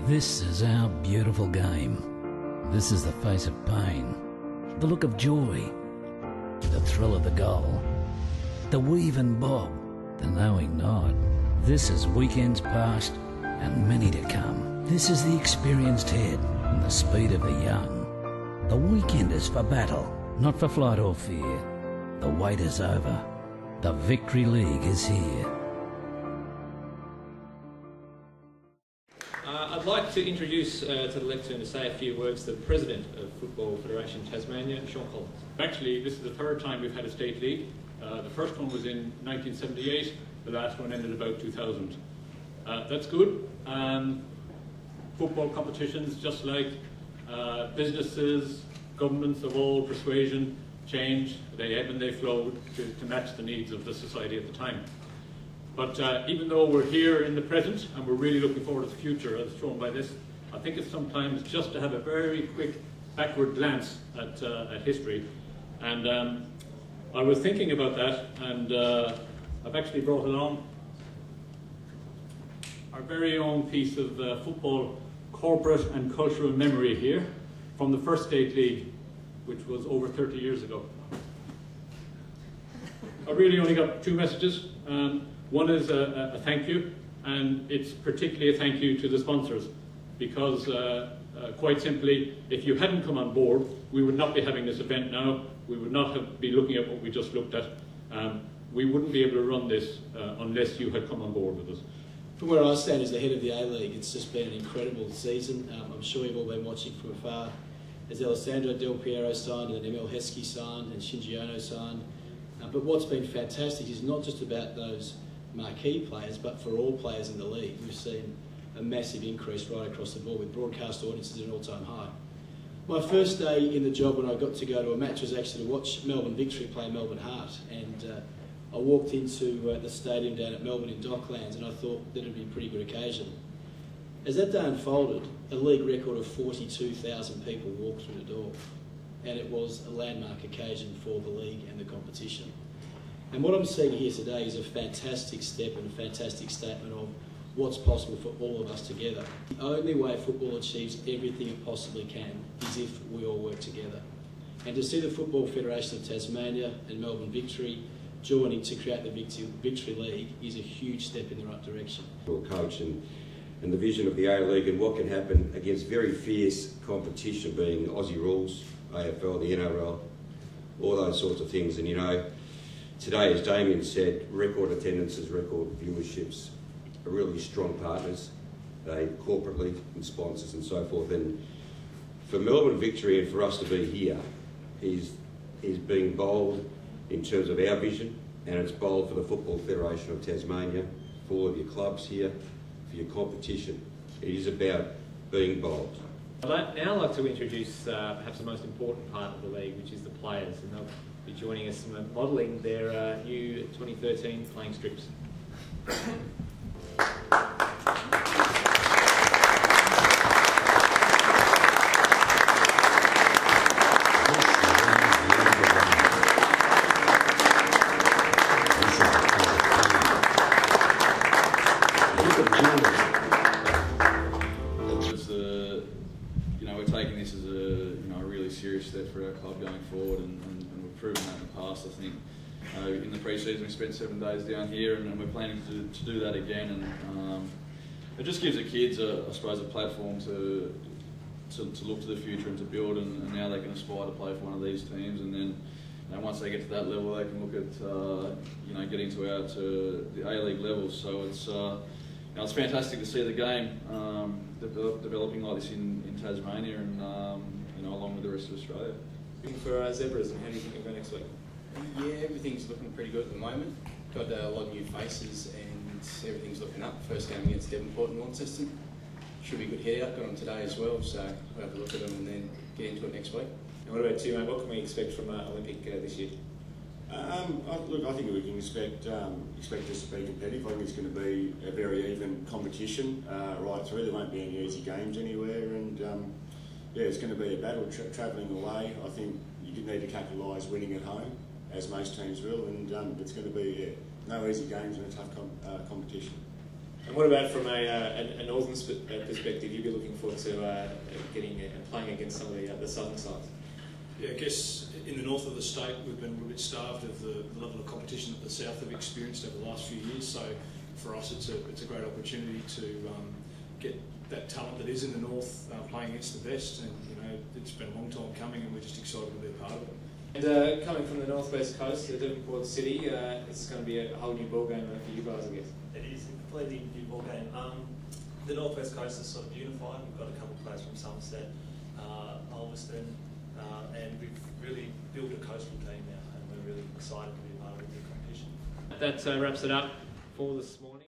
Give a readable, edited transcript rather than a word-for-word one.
This is our beautiful game. This is the face of pain, the look of joy, the thrill of the goal, the weave and bob, the knowing nod. This is weekends past and many to come. This is the experienced head and the speed of the young. The weekend is for battle, not for flight or fear. The wait is over. The Victory League is here. I'd like to introduce to the lectern to say a few words the President of Football Federation Tasmania, Sean Collins. Actually, this is the third time we've had a state league. The first one was in 1978, the last one ended about 2000. That's good. Football competitions, just like businesses, governments of all persuasion, change. They ebb and they flow to match the needs of the society at the time. But even though we're here in the present and we're really looking forward to the future, as shown by this, I think it's sometimes just to have a very quick backward glance at history. And I was thinking about that, and I've actually brought along our very own piece of football corporate and cultural memory here from the first state league, which was over 30 years ago. I really only got two messages. One is a thank you, and it's particularly a thank you to the sponsors, because quite simply, if you hadn't come on board, we would not be having this event now. We would not be looking at what we just looked at. We wouldn't be able to run this unless you had come on board with us. From where I stand as the head of the A-League, it's just been an incredible season. I'm sure you've all been watching from afar. As Alessandro Del Piero signed, and Emil Heskey signed, and Shinji Ono signed. But what's been fantastic is not just about those marquee players, but for all players in the league. We've seen a massive increase right across the board, with broadcast audiences at an all-time high. My first day in the job when I got to go to a match was actually to watch Melbourne Victory play Melbourne Heart, and I walked into the stadium down at Melbourne in Docklands, and I thought that would be a pretty good occasion. As that day unfolded, a league record of 42,000 people walked through the door, and it was a landmark occasion for the league and the competition. And what I'm seeing here today is a fantastic step and a fantastic statement of what's possible for all of us together. The only way football achieves everything it possibly can is if we all work together. And to see the Football Federation of Tasmania and Melbourne Victory joining to create the Victory League is a huge step in the right direction. Coach and the vision of the A-League and what can happen against very fierce competition, being Aussie rules, AFL, the NRL, all those sorts of things. And you know, today, as Damien said, record attendances, record viewerships are really strong partners, they corporately and sponsors and so forth. And for Melbourne Victory and for us to be here is being bold in terms of our vision, and it's bold for the Football Federation of Tasmania, for all of your clubs here, for your competition. It is about being bold. I'd now like to introduce perhaps the most important part of the league, which is the players, and they'll be joining us in modelling their new 2013 playing strips. We're taking this as a really serious step for our club going forward, and we've proven that in the past. I think in the pre-season we spent 7 days down here, and we're planning to do that again. And it just gives the kids, I suppose, a platform to look to the future and to build, and now they can aspire to play for one of these teams. And then once they get to that level, they can look at getting to the A-League levels. So it's fantastic to see the game developing like this in Tasmania and along with the rest of Australia. For Zebras, and how do you think we'll go next week? Yeah, everything's looking pretty good at the moment. Got a lot of new faces and everything's looking up. First game against Devonport and Launceston. Should be a good hit out. Got them today as well, so we'll have a look at them and then get into it next week. And what about you, mate? What can we expect from Olympic this year? Look, I think we can expect us to be competitive. I think it's going to be a very even competition right through. There won't be any easy games anywhere, and it's going to be a battle travelling away. I think you need to capitalise winning at home, as most teams will, and it's going to be no easy games and a tough competition. And what about from a northern perspective? You'd be looking forward to getting and playing against some of the southern sides. Yeah, I guess in the north of the state we've been a little bit starved of the level of competition that the south have experienced over the last few years. So for us, it's a great opportunity to get that talent that is in the north playing against the best. And it's been a long time coming, and we're just excited to be a part of it. And coming from the northwest coast to Devonport City, it's going to be a whole new ballgame for you guys, I guess. It is a completely new ballgame. The northwest coast is sort of unified. We've got a couple of players from Somerset, Ulverston, and we've really built a coastal team now, and we're really excited to be a part of the competition. That wraps it up for this morning.